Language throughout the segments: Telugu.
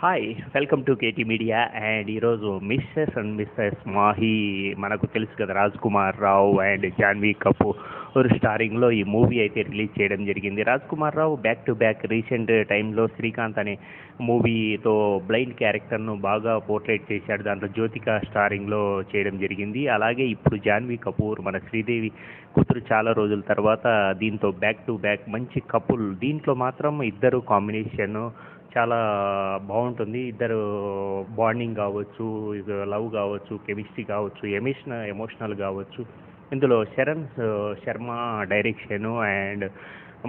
Hi! Welcome to KT media. And ఈరోజు మిస్సెస్ అండ్ మిసెస్ మాహి, మనకు తెలుసు కదా, రాజ్ కుమార్ రావు అండ్ జాన్వీ కపూర్ స్టారింగ్లో ఈ మూవీ అయితే రిలీజ్ చేయడం జరిగింది. రాజ్ కుమార్ రావు బ్యాక్ టు బ్యాక్ రీసెంట్ టైంలో శ్రీకాంత్ అనే మూవీతో బ్లైండ్ క్యారెక్టర్ను బాగా పోర్ట్రేట్ చేశాడు. దాంట్లో జ్యోతిక స్టారింగ్లో చేయడం జరిగింది. అలాగే ఇప్పుడు జాన్వీ కపూర్, మన శ్రీదేవి కూతురు, చాలా రోజుల తర్వాత దీంతో బ్యాక్ టు బ్యాక్ మంచి కపుల్. దీంట్లో మాత్రం ఇద్దరు కాంబినేషన్ చాలా బాగుంటుంది. ఇద్దరు బాండింగ్ కావచ్చు, లవ్ కావచ్చు, కెమిస్ట్రీ కావచ్చు, ఎమోషనల్ కావచ్చు. ఇందులో శర్మ డైరెక్షను అండ్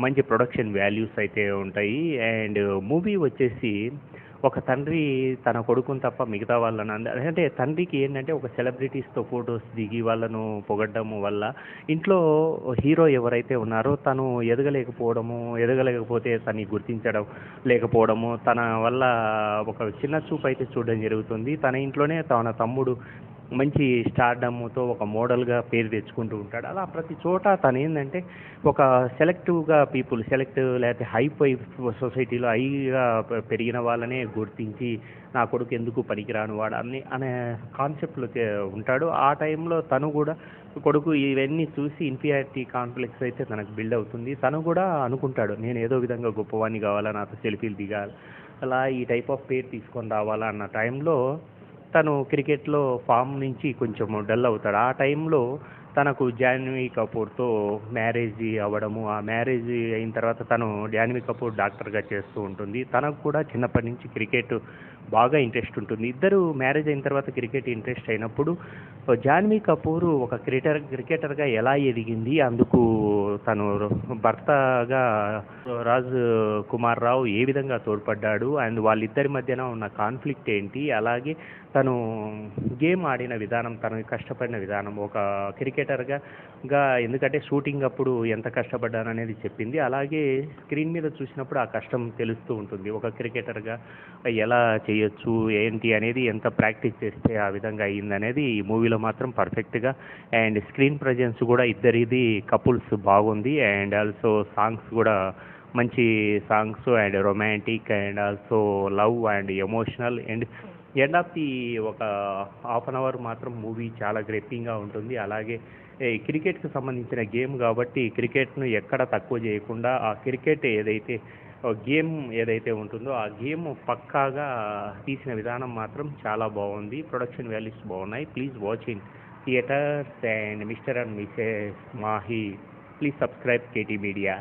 మంచి ప్రొడక్షన్ వాల్యూస్ అయితే ఉంటాయి. అండ్ మూవీ వచ్చేసి ఒక తండ్రి తన కొడుకుని తప్ప మిగతా వాళ్ళని అంటే తండ్రికి ఏంటంటే ఒక సెలబ్రిటీస్తో ఫొటోస్ దిగి వాళ్ళను పొగడ్డము వల్ల ఇంట్లో హీరో ఎవరైతే ఉన్నారో తను ఎదగలేకపోతే తన్ని గుర్తించడం లేకపోవడము, తన వల్ల ఒక చిన్న చూపు అయితే చూడడం జరుగుతుంది. తన ఇంట్లోనే తన తమ్ముడు మంచి స్టార్డమ్తో ఒక మోడల్గా పేరు తెచ్చుకుంటూ ఉంటాడు. అలా ప్రతి చోట తను ఏంటంటే ఒక సెలెక్ట్ లేకపోతే హై సొసైటీలో హైగా పెరిగిన వాళ్ళనే గుర్తించి నా కొడుకు ఎందుకు పనికిరాను వాడు అనే కాన్సెప్ట్లో ఉంటాడు. ఆ టైంలో తను కూడా కొడుకు ఇవన్నీ చూసి ఇన్ఫీరియారిటీ కాంప్లెక్స్ అయితే తనకు బిల్డ్ అవుతుంది. తను కూడా అనుకుంటాడు, నేను ఏదో విధంగా గొప్పవాణ్ణి కావాలా, నాతో సెల్ఫీలు దిగాలి, అలా ఈ టైప్ ఆఫ్ పేరు తీసుకొని రావాలా అన్న టైంలో తను క్రికెట్లో ఫామ్ నుంచి కొంచెం డల్ అవుతాడు. ఆ టైంలో తనకు జాన్వీ కపూర్తో మ్యారేజ్ అవ్వడము, ఆ మ్యారేజ్ అయిన తర్వాత తను జాన్వీ కపూర్ డాక్టర్గా చేస్తూ ఉంటుంది. తనకు కూడా చిన్నప్పటి నుంచి క్రికెట్ బాగా ఇంట్రెస్ట్ ఉంటుంది. ఇద్దరు మ్యారేజ్ అయిన తర్వాత క్రికెట్ ఇంట్రెస్ట్ అయినప్పుడు జాన్వీ కపూర్ ఒక క్రికెటర్గా ఎలా ఎదిగింది, అందుకు తను భర్తగా రాజ్ కుమార్ రావు ఏ విధంగా తోడ్పడ్డాడు, అండ్ వాళ్ళిద్దరి మధ్యన ఉన్న కాన్ఫ్లిక్ట్ ఏంటి, అలాగే తను గేమ్ ఆడిన విధానం, తను కష్టపడిన విధానం ఒక క్రికెటర్గా ఎందుకంటే షూటింగ్ అప్పుడు ఎంత కష్టపడ్డాను అనేది చెప్పింది. అలాగే స్క్రీన్ మీద చూసినప్పుడు ఆ కష్టం తెలుస్తూ ఉంటుంది. ఒక క్రికెటర్గా ఎలా చేయొచ్చు ఏంటి అనేది, ఎంత ప్రాక్టీస్ చేస్తే ఆ విధంగా అయ్యిందనేది ఈ మూవీలో మాత్రం పర్ఫెక్ట్గా. అండ్ స్క్రీన్ ప్రజెన్స్ కూడా ఇద్దరిది కపుల్స్ బాగుంది. అండ్ ఆల్సో సాంగ్స్ కూడా మంచి songs and romantic and also love and emotional. And end of the ఒక హాఫ్ అన్ అవర్ మాత్రం మూవీ చాలా గ్రిప్పింగ్గా ఉంటుంది. అలాగే క్రికెట్కి సంబంధించిన గేమ్ కాబట్టి క్రికెట్ను ఎక్కడ తక్కువ చేయకుండా ఆ క్రికెట్ గేమ్ ఏదైతే ఉంటుందో ఆ గేమ్ పక్కాగా తీసిన విధానం మాత్రం చాలా బాగుంది. ప్రొడక్షన్ వాల్యూస్ బాగున్నాయి. Please watch in theatres. And mister and Mrs Mahe, please subscribe KT media.